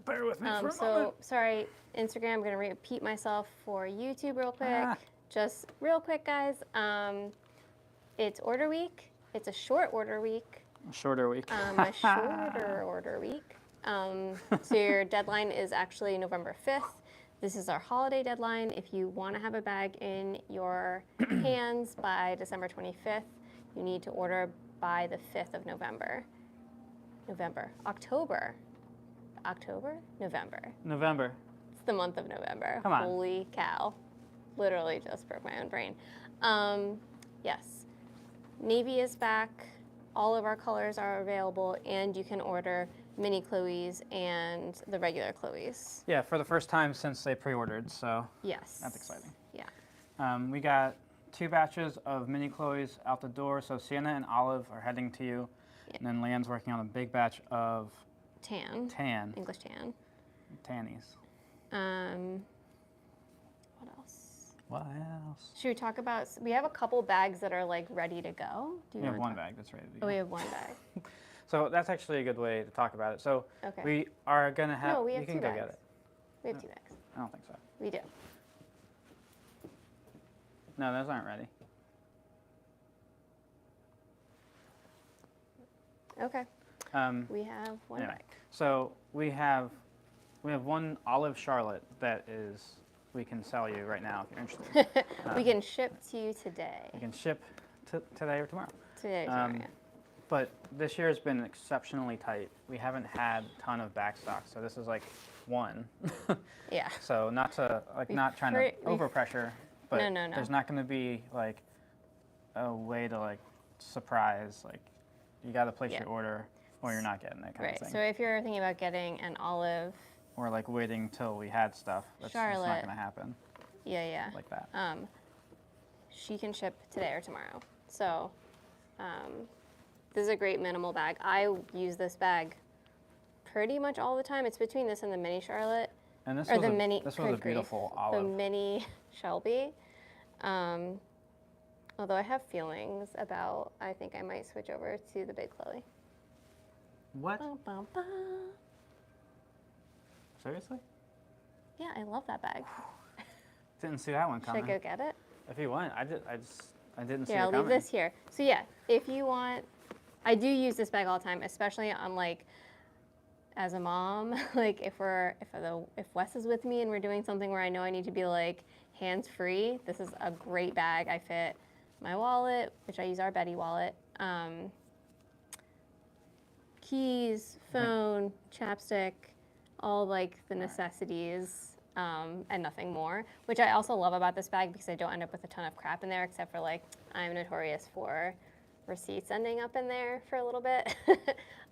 bear with me for a So, moment. sorry, Instagram, I'm going to repeat myself for YouTube real quick. Just real quick, guys. It's order week. It's a short order week. A shorter week. A shorter order week. So your deadline is actually November 5th. This is our holiday deadline. If you want to have a bag in your hands by December 25th, you need to order by the 5th of November. October? November. November. It's the month of November. Come on. Holy cow. Literally just broke my own brain. Yes. Navy is back. All of our colors are available, and you can order mini Chloe's and the regular Chloe's. Yeah, for the first time since they pre-ordered, so Yes. that's exciting. Yeah. We got 2 batches of mini Chloe's out the door, so Sienna and Olive are heading to you, and then Land's working on a big batch of tan. English tan. Tannies. What else? What else? Should we talk about, we have a couple bags that are like ready to go. Do you We have wanna one talk- bag that's ready to Oh, go. we have one bag. So that's actually a good way to talk about it. So Okay. we are going to have, No, we have you can two go bags. get it. We have 2 bags. I don't think so. We do. No, those aren't ready. Okay. Um, We have one anyway, bag. so we have one Olive Charlotte that is, we can sell you right now if you're interested. We can ship to you today. You can ship today or tomorrow. Today, tomorrow, yeah. But this year has been exceptionally tight. We haven't had a ton of back stock, so this is like one. Yeah. So not to not trying we've- to overpressure, but No. there's not going to be like a way to like surprise. Like you got to place Yeah. your order, or you're not getting it kind Right. of thing. So if you're thinking about getting an Olive, Or like waiting till we had stuff. That's not Charlotte. going to happen yeah. like that. She can ship today or tomorrow. So this is a great minimal bag. I use this bag pretty much all the time. It's between this and the mini Charlotte. And this Or was the a, mini, this was a good grief, beautiful the olive. mini Shelby. Although I have feelings about, I think I might switch over to the big Chloe. What? Ba, ba, ba. Seriously? Yeah, I love that bag. Didn't see that one Should coming. I go get it? If you want, I didn't see Here, it I'll coming. leave this here. So yeah, if you want, I do use this bag all the time, especially on like, as a mom, like if Wes is with me and we're doing something where I know I need to be like hands-free, this is a great bag. I fit my wallet, which I use our Betty wallet, keys, phone, chapstick, all like the necessities, and nothing more, which I also love about this bag because I don't end up with a ton of crap in there, except for like, I'm notorious for receipts ending up in there for a little bit.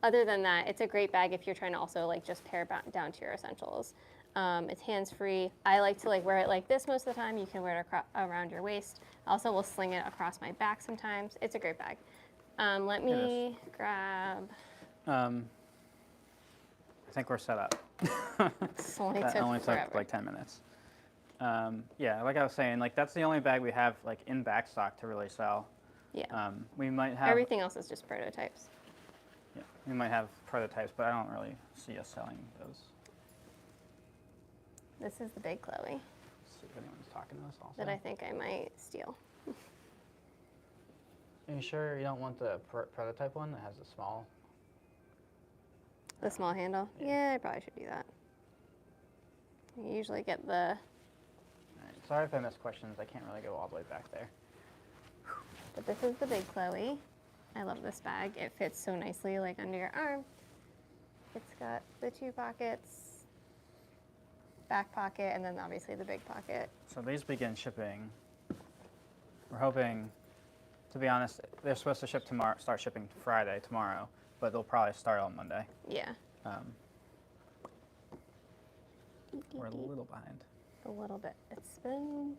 Other than that, it's a great bag if you're trying to also like just pare down to your essentials. It's hands-free. I like to like wear it like this most of the time. You can wear it around your waist. I also will sling it across my back sometimes. It's a great bag. Let me grab. I think we're set up. This only That took only took forever. like 10 minutes. Yeah, like I was saying, like that's the only bag we have like in back stock to really sell. Yeah. We might have Everything else is just prototypes. Yeah, we might have prototypes, but I don't really see us selling those. This is the big Chloe Let's see if anyone's talking to us also. that I think I might steal. Are you sure you don't want the prototype one that has the small? The small handle? Yeah. Yeah, I probably should do that. You usually get the. All right. Sorry if I missed questions. I can't really go all the way back there. But this is the big Chloe. I love this bag. It fits so nicely like under your arm. It's got the 2 pockets, back pocket, and then obviously the big pocket. So these begin shipping. We're hoping, to be honest, they're supposed to ship tomorrow, start shipping Friday, tomorrow, but they'll probably start on Monday. Yeah. We're a little behind. A little bit. It's been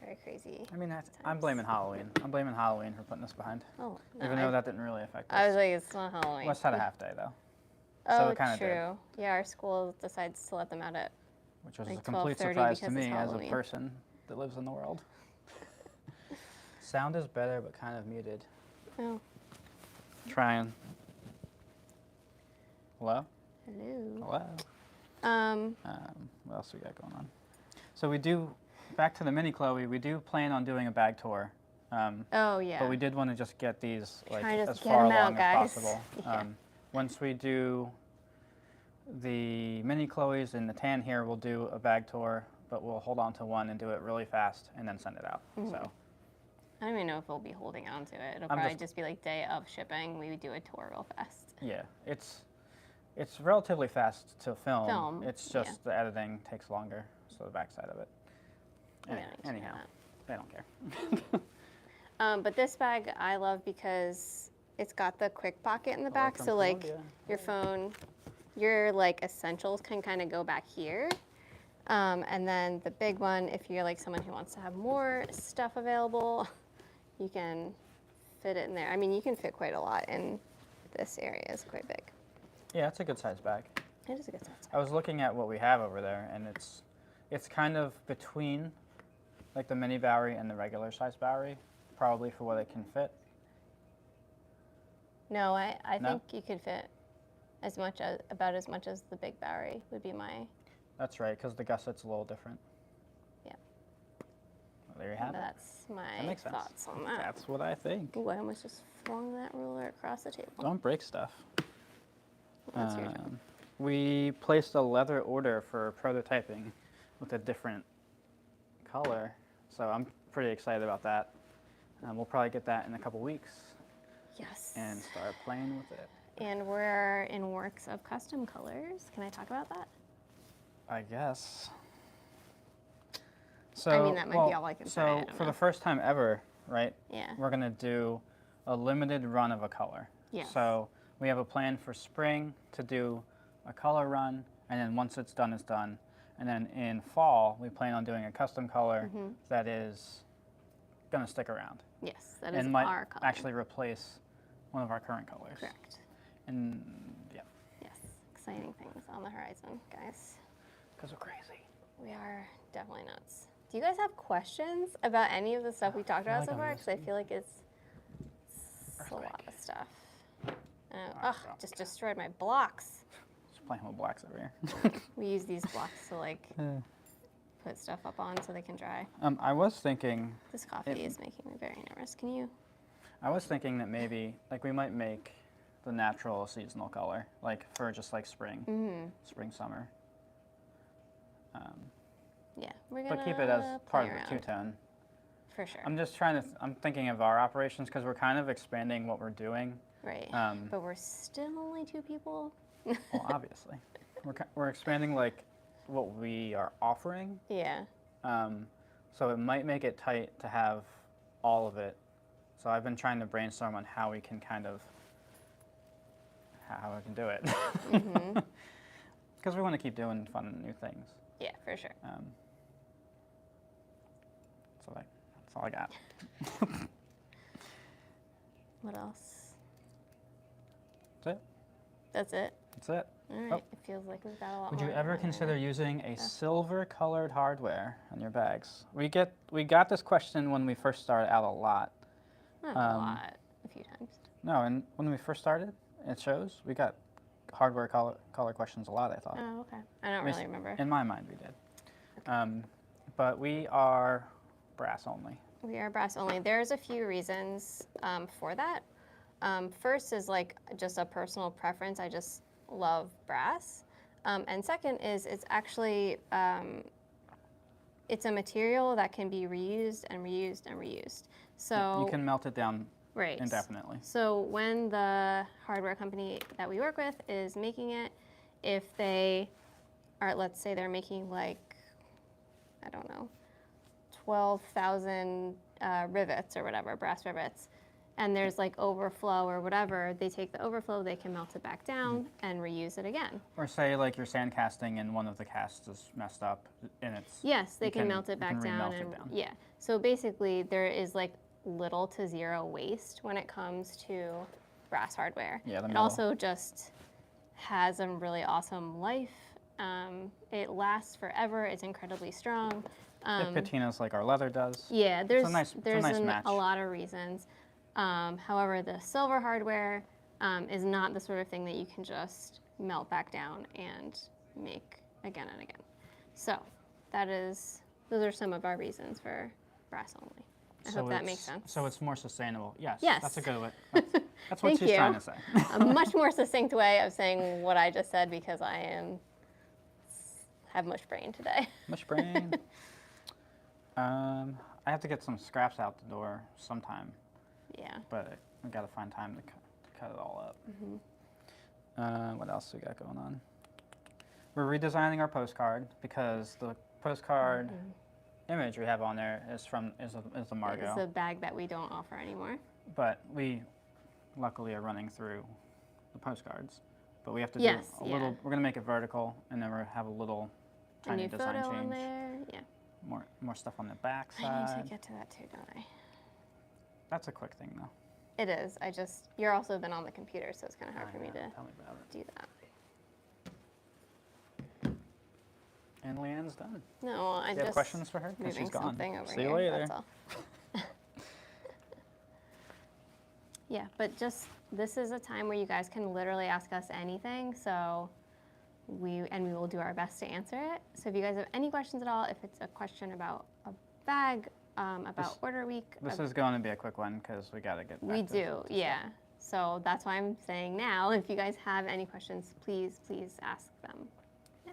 very crazy. I mean, I'm blaming Halloween. I'm blaming Halloween for putting this behind. Oh, no, Even though that didn't really affect us. I was like, it's not Halloween. West had a half day though, Oh, it kinda did. true. Yeah, our school decides to let them out at. which was Like a complete 12:30 surprise to because it's me as a Halloween. person that lives in the world. Sound is better, but kind of muted. Oh, Trying. Hello? hello. Hello? What else we got going on? So we do, back to the mini Chloe, we do plan on doing a bag tour. Oh yeah. But we did want to just get these like Try to as get far 'em out, along as guys. possible. Yeah. Once we do the mini Chloes in the tan here, we'll do a bag tour, but we'll hold on to one and do it really fast and then send it out. So I don't even know if we'll be holding on to it. It'll I'm probably just- just be like day of shipping. We would do a tour real fast. yeah, it's relatively fast to film. Film, It's yeah. just the editing takes longer, so the backside of it. We don't need to do Anyhow, that. they don't care. But this bag I love because it's got the quick pocket in the back, Welcome so to like Colombia. your phone, your like essentials can kind of go back here. And then the big one, if you're like someone who wants to have more stuff available, you can fit it in there. I mean, you can fit quite a lot in this area. It's quite big. Yeah, it's a good size bag. It is a good size. I was looking at what we have over there, and it's kind of between like the mini Bowery and the regular size Bowery, probably for what it can fit. No, I No? think you could fit about as much as the big Bowery would be my. That's right, because the gusset's a little different. Yeah. Well, there you have it. That's That my makes sense. thoughts on that. That's what I think. Ooh, I almost just flung that ruler across the table. Don't break stuff. That's your job. We placed a leather order for prototyping with a different color, so I'm pretty excited about that. We'll probably get that in a couple weeks Yes. and start playing with it. And we're in works of custom colors. Can I talk about that? I guess. So, I mean, that might be all I can say, I So, don't for know. the first time ever, right? Yeah. We're gonna do a limited run of a color. Yes. So we have a plan for spring to do a color run, and then once it's done, it's done. And then in fall, we plan on doing a custom color that is gonna stick around Yes, that is and might our color. actually replace one of our current colors. Correct. And yeah, Yes. Exciting things on the horizon, guys. because we're crazy. We are definitely nuts. Do you guys have questions about any of the stuff we talked feel about like so I'm far? Because I missing- feel like it's a lot Earthquake. of stuff. Alright, drop Just destroyed my blocks. Just playing with blacks over here. We use these blocks to like put stuff up on so they can dry. I was thinking This coffee is making me very nervous. Can you? that maybe like we might make the natural a seasonal color, like for just like spring, spring, summer. Yeah, we're gonna But keep it as part play of the around, two-tone. for sure. I'm just trying to, I'm thinking of our operations because we're kind of expanding what we're doing. Right. Um, But we're still only 2 people. Well, obviously. We're expanding like what we are offering. Yeah. So it might make it tight to have all of it. So I've been trying to brainstorm on how we can kind of, how we can do it. Because we want to keep doing fun and new things. Yeah, for sure. That's all I got. What else? That's it. That's it. That's it. All right. Oh. It feels like we've got a lot Would more. you ever on there. consider using a silver-colored hardware on your bags? We got this question when we first started out a lot. Not a lot. A few times. No, and when we first started, it shows we got hardware color questions a lot. I thought. Oh, okay. I don't At least really remember. In my mind, we did. But we are brass only. We are brass only. There's a few reasons for that. First is like just a personal preference. I just love brass. And second is it's actually it's a material that can be reused and reused and reused. So You can melt it down right. indefinitely. So when the hardware company that we work with is making it, if they are, let's say they're making like, I don't know, 12,000 rivets or whatever, brass rivets, and there's like overflow or whatever, they take the overflow, they can melt it back down and reuse it again. Or say like you're sand casting and one of the casts is messed up and it's Yes, they You can melt you it back can down. remelt it And down. yeah, so basically there is like little to zero waste when it comes to brass hardware. Yeah, the It metal. also just has a really awesome life. It lasts forever. It's incredibly strong. It patinas like our leather does. Yeah, there's nice match. a lot of reasons. However, the silver hardware is not the sort of thing that you can just melt back down and make again and again. So those are some of our reasons for brass only. I hope that makes sense. So it's more sustainable. Yes. Yes. That's a good way. That's what Thank she's you. trying to say. A much more succinct way of saying what I just said because have much brain today. Much brain. I have to get some scraps out the door sometime, Yeah. but I got to find time to cut it all up. What else we got going on? We're redesigning our postcard because the postcard image we have on there is the Margot. It's a bag that we don't offer anymore. But we luckily are running through the postcards. But we have to do a little. We're gonna make it vertical, and then we're have a little tiny design photo change. on there. Yeah. More stuff on the back I side. need to get to that too, don't I? That's a quick thing, though. It is. You're also been on the computer, so it's kind of hard for me to Tell me about it. do that. And Leanne's done. No, I Do you just have questions for her? 'Cause moving she's gone. something over See here. you later. That's all. Yeah, but this is a time where you guys can literally ask us anything. So we will do our best to answer it. So if you guys have any questions at all, if it's a question about a bag, about order week, This is going to be a quick one because we got to get back we to do, yeah. So that's why I'm saying now, if you guys have any questions, please ask them now.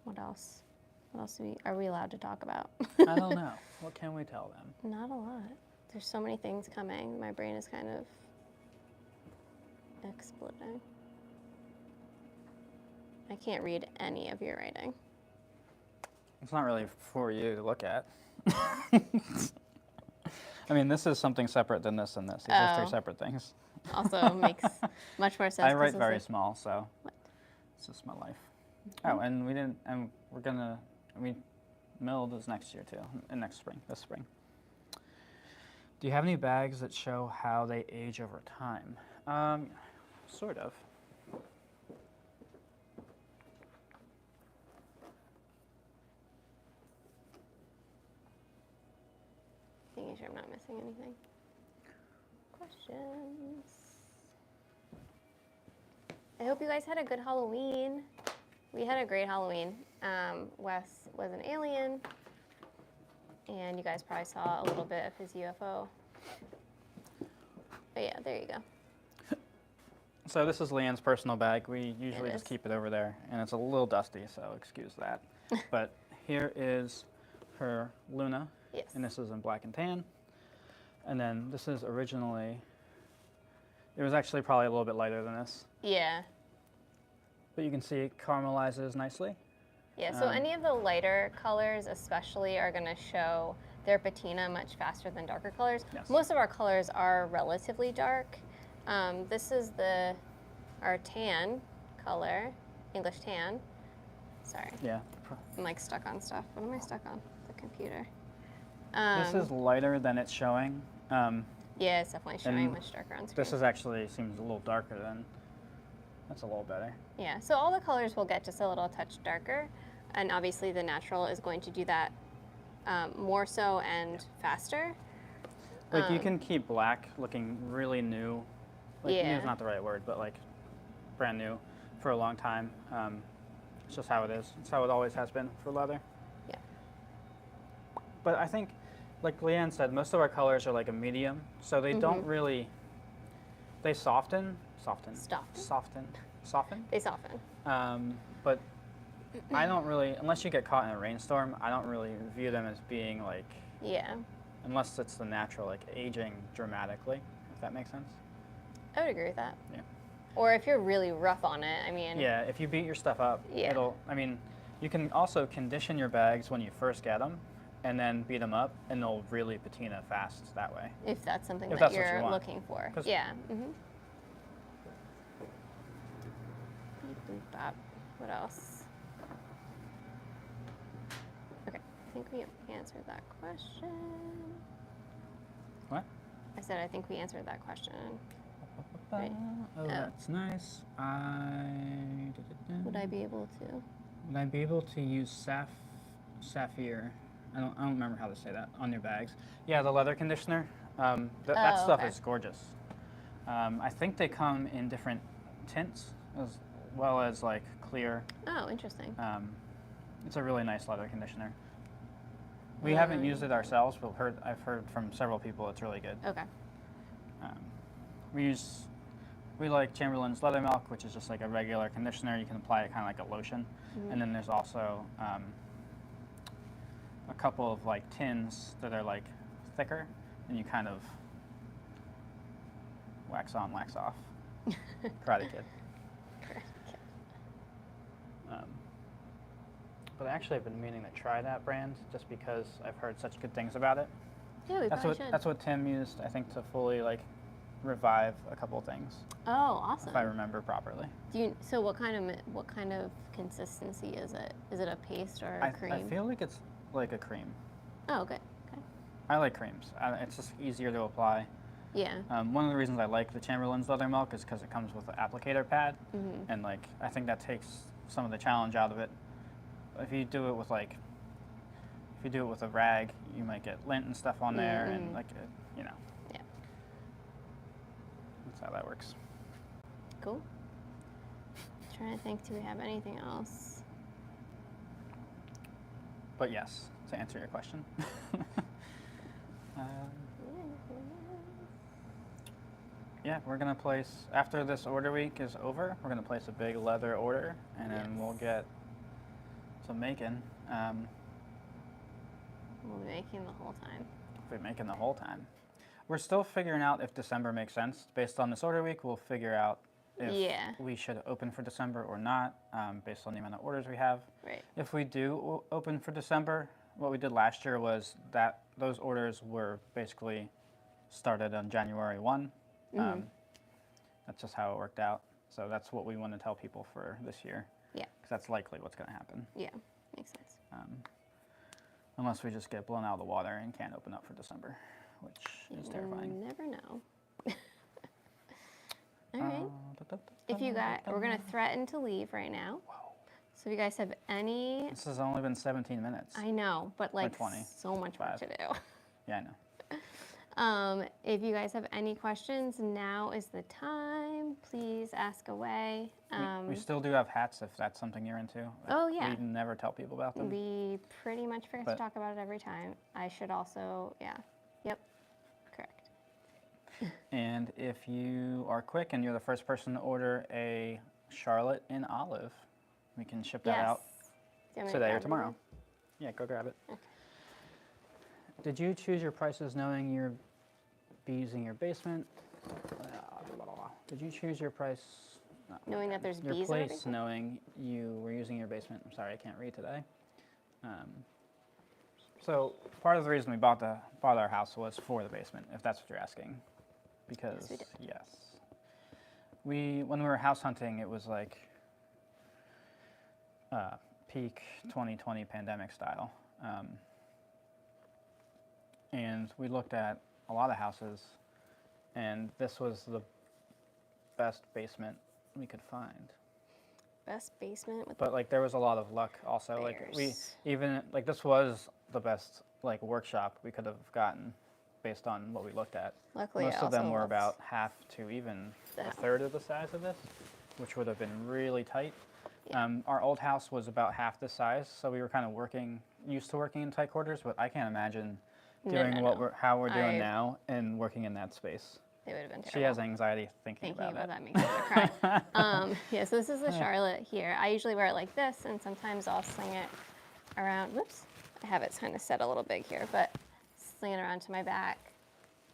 What else? What else are we allowed to talk about? I don't know. What can we tell them? Not a lot. There's so many things coming. My brain is kind of exploding. I can't read any of your writing. It's not really for you to look at. I mean, this is something separate than this and this. These are three separate things. Also makes much more sense. I write very small, so What? it's just my life. Oh, and we milled is next year too, and this spring. Do you have any bags that show how they age over time? Sort of. Making sure I'm not missing anything. Questions? I hope you guys had a good Halloween. We had a great Halloween. Wes was an alien, and you guys probably saw a little bit of his UFO. But yeah, there you go. So this is Leanne's personal bag. We usually just keep it over there, and it's a little dusty, so excuse that. But here is her Luna. Yes. And this is in black and tan. And then this is originally, it was actually probably a little bit lighter than this. Yeah. But you can see it caramelizes nicely. Yeah, so any of the lighter colors especially are going to show their patina much faster than darker colors. Yes. Most of our colors are relatively dark. This is our tan color, English tan. Sorry. Yeah. I'm like stuck on stuff. What am I stuck on? The computer. This is lighter than it's showing. Yeah, it's definitely showing and much darker on screen. This is actually seems a little darker than, that's a little better. Yeah, so all the colors will get just a little touch darker, and obviously the natural is going to do that more so and faster. Like you can keep black looking really new. Like new Yeah. is not the right word, but like brand new for a long time. It's just how it is. It's how it always has been for leather. Yeah. But I think, like Leanne said, most of our colors are like a medium, so they don't really, they soften. They soften. But I don't really, unless you get caught in a rainstorm, I don't really view them as being like, Yeah. unless it's the natural, like aging dramatically, if that makes sense. I would agree with that. Yeah. Or if you're really rough on it, I mean. Yeah, if you beat your stuff up, Yeah. you can also condition your bags when you first get them, and then beat them up, and they'll really patina fast that way. If that's something If that that's what you you're want. looking for. 'Cause- Yeah. Mm-hmm. Beep, boop, bop. What else? Okay, I think we answered that question. What? I said I think we answered that question. Right. Oh, that's nice. Would I be able to? Would I be able to use sapphire? I don't remember how to say that on your bags. Yeah, the leather conditioner. That stuff okay. is gorgeous. I think they come in different tints as well as like clear. Oh, interesting. It's a really nice leather conditioner. We haven't used it ourselves, but I've heard from several people it's really good. Okay. We like Chamberlain's Leather Milk, which is just like a regular conditioner. You can apply it kind of like a lotion. And then there's also a couple of like tins that are like thicker, and you kind of wax on, wax off. Karate Kid. But actually, I've been meaning to try that brand just because I've heard such good things about it. Yeah, we probably should. That's what Tim used, I think, to fully like revive a couple things. Oh, awesome. If I remember properly. So what kind of consistency is it? Is it a paste or a cream? I feel like it's like a cream. Oh, okay. I like creams. It's just easier to apply. Yeah. One of the reasons I like the Chamberlain's Leather Milk is because it comes with an applicator pad, and like I think that takes some of the challenge out of it. If you do it with a rag, you might get lint and stuff on there, and like you know. Yeah. That's how that works. Cool. Trying to think, do we have anything else? But yes, to answer your question. Yeah, we're gonna place, after this order week is over, we're gonna place a big leather order, and then we'll get to making. We'll be making the whole time. We'll be making the whole time. We're still figuring out if December makes sense. Based on this order week, we'll figure out if we should open for December or not, based on the amount of orders we have. Right. If we do open for December, what we did last year was that those orders were basically started on January 1. That's just how it worked out. So that's what we want to tell people for this year. Yeah. Because that's likely what's going to happen. Yeah, makes sense. Unless we just get blown out of the water and can't open up for December, which is terrifying. You never know. All right. If you guys, we're going to threaten to leave right now. Whoa. So if you guys have any... This has only been 17 minutes. I know, but like 20. so much work to do. Yeah, I know. If you guys have any questions, now is the time. Please ask away. We still do have hats if that's something you're into. Oh, yeah. We never tell people about them. We pretty much forget to talk about it every time. I should also, Yep, correct. And if you are quick and you're the first person to order a Charlotte in olive, we can ship that out today or tomorrow. Yeah, go grab it. Okay. Did you choose your prices knowing you're bees in your basement? Did you choose your price? No, knowing that there's your bees place in your basement? Knowing you were using your basement. I'm sorry, I can't read today. So part of the reason we bought our house was for the basement, if that's what you're asking. Because yes, when we were house hunting, it was like peak 2020 pandemic style. And we looked at a lot of houses, and this was the best basement we could find. Best basement with. But like there was a lot of luck also. Bears. Like this was the best like workshop we could have gotten based on what we looked at. Luckily, most of them were about half to even a third of the size of this, which would have been really tight. Yeah. Our old house was about half the size, so we were kind of used to working in tight quarters, but I can't imagine doing how we're doing now and working in that space. It would have been terrible. She has anxiety thinking about that makes me cry. So this is the Charlotte here. I usually wear it like this, and sometimes I'll sling it around. Whoops, I have it kind of set a little big here, but sling it around to my back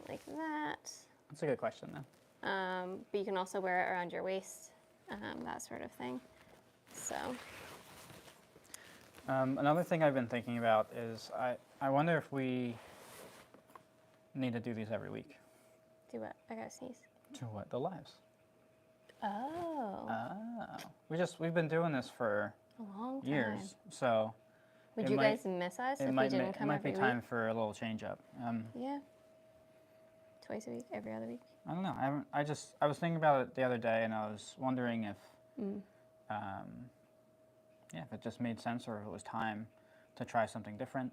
like that. That's a good question, though. But you can also wear it around your waist, that sort of thing. So. Another thing I've been thinking about is I wonder if we need to do these every week. Do what? I gotta sneeze. To what? The lives. Oh. We've been doing this for a long time. Years. So would you guys miss us if we didn't come every week? It might be time for a little change up. Yeah. Twice a week, every other week. I don't know. I was thinking about it the other day, and I was wondering if if it just made sense or if it was time to try something different.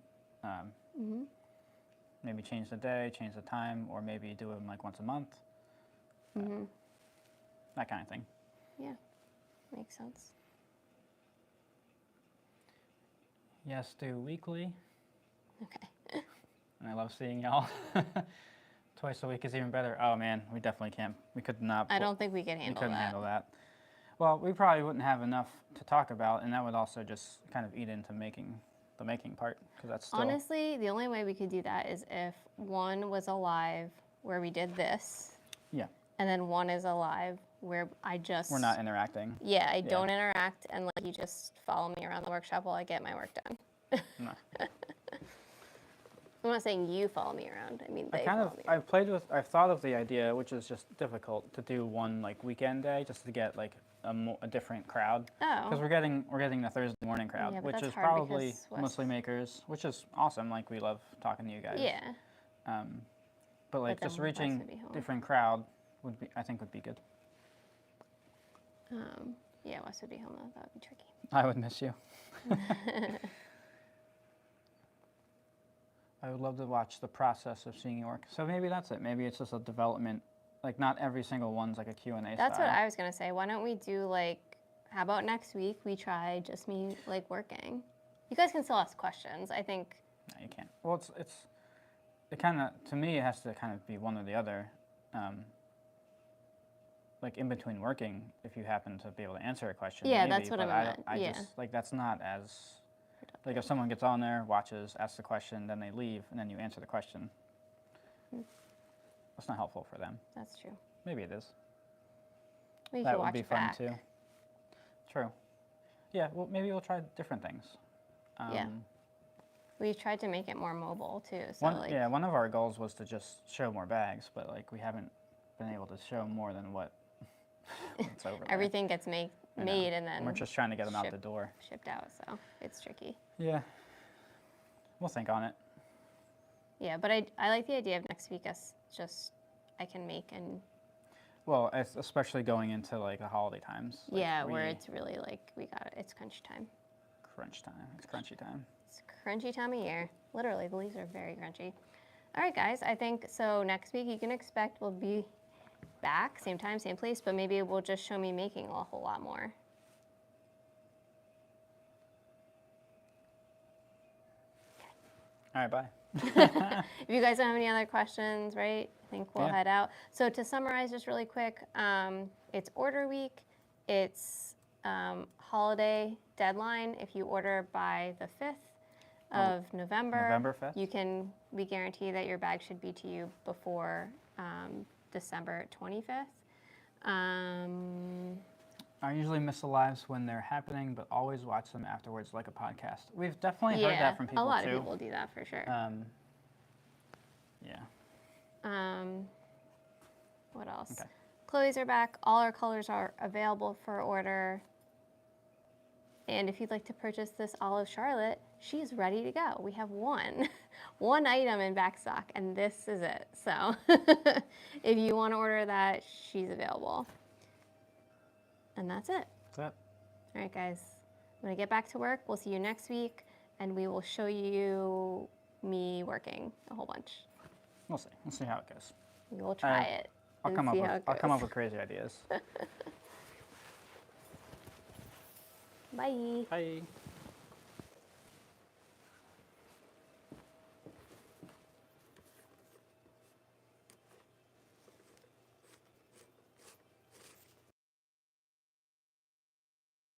Maybe change the day, change the time, or maybe do them like once a month. That kind of thing. Yeah, makes sense. Yes, do weekly. Okay. And I love seeing y'all. Twice a week is even better. Oh man, we definitely can't. We could not. I don't think we can handle couldn't that. handle that. Well, we probably wouldn't have enough to talk about, and that would also just kind of eat into the making part, because that's still. Honestly, the only way we could do that is if one was alive where we did this. Yeah. And then one is alive where I just. We're not interacting. Yeah, I don't interact, and like you just follow me around the workshop while I get my work done. No. I'm not saying you follow me around. I mean, they follow me around. I've thought of the idea, which is just difficult, to do one like weekend day, just to get like a different crowd. Oh. Because we're getting the Thursday morning crowd, Yeah, but which that's is hard probably because Wes- mostly makers, which is awesome. Like, we love talking to you guys. Yeah. But like then just Wes reaching would be home. different crowd would be good. Yeah, Wes would be home though. That would be tricky. I would miss you. I would love to watch the process of seeing you work. So maybe that's it. Maybe it's just a development. Like, not every single one's like a Q&A That's style. what I was gonna say. Why don't we do like? How about next week we try just me like working? You guys can still ask questions. I think. No, you can't. Well, it kind of, to me, it has to kind of be one or the other. Like, in between working, if you happen to be able to answer a question. Yeah, maybe, that's what I but meant. I Yeah. just, like, that's not as, like, if someone gets on there, watches, asks the question, then they leave, and then you answer the question. That's not helpful for them. That's true. Maybe it is. We That could would watch be it fun back. too. True. Yeah, well, maybe we'll try different things. Yeah. We tried to make it more mobile too. So one of our goals was to just show more bags, but like, we haven't been able to show more than what's over there. everything gets made and then we're just trying to get them out the shipped- door. shipped out. So it's tricky. Yeah. We'll think on it. Yeah, but I like the idea of next week us just I can make and Well, especially going into like the holiday times. Like, yeah, where it's really like we got it. It's crunch time. crunch time. It's crunchy time. It's crunchy time of year. Literally, the leaves are very crunchy. All right, guys. I think so. Next week you can expect we'll be back, same time, same place, but maybe it will just show me making a whole lot more. All right, bye. If you guys don't have any other questions, right, I think we'll Yeah. head out. So to summarize just really quick, it's order week, it's holiday deadline. If you order by the 5th of November, November 5th? we guarantee that your bag should be to you before December 25th. I usually miss the lives when they're happening, but always watch them afterwards like a podcast. We've definitely heard that from people a lot too. of people do that for sure. Yeah. What else? Okay. Clothes are back. All our colors are available for order. And if you'd like to purchase this Olive Charlotte, she's ready to go. We have one item in back stock, and this is it. So if you want to order that, she's available. And that's it. That's it. All right, guys. I'm going to get back to work. We'll see you next week, and we will show you me working a whole bunch. We'll see. We'll see how it goes. We will try it. I'll and come see how it I'll come goes. up with crazy ideas. Bye. Bye.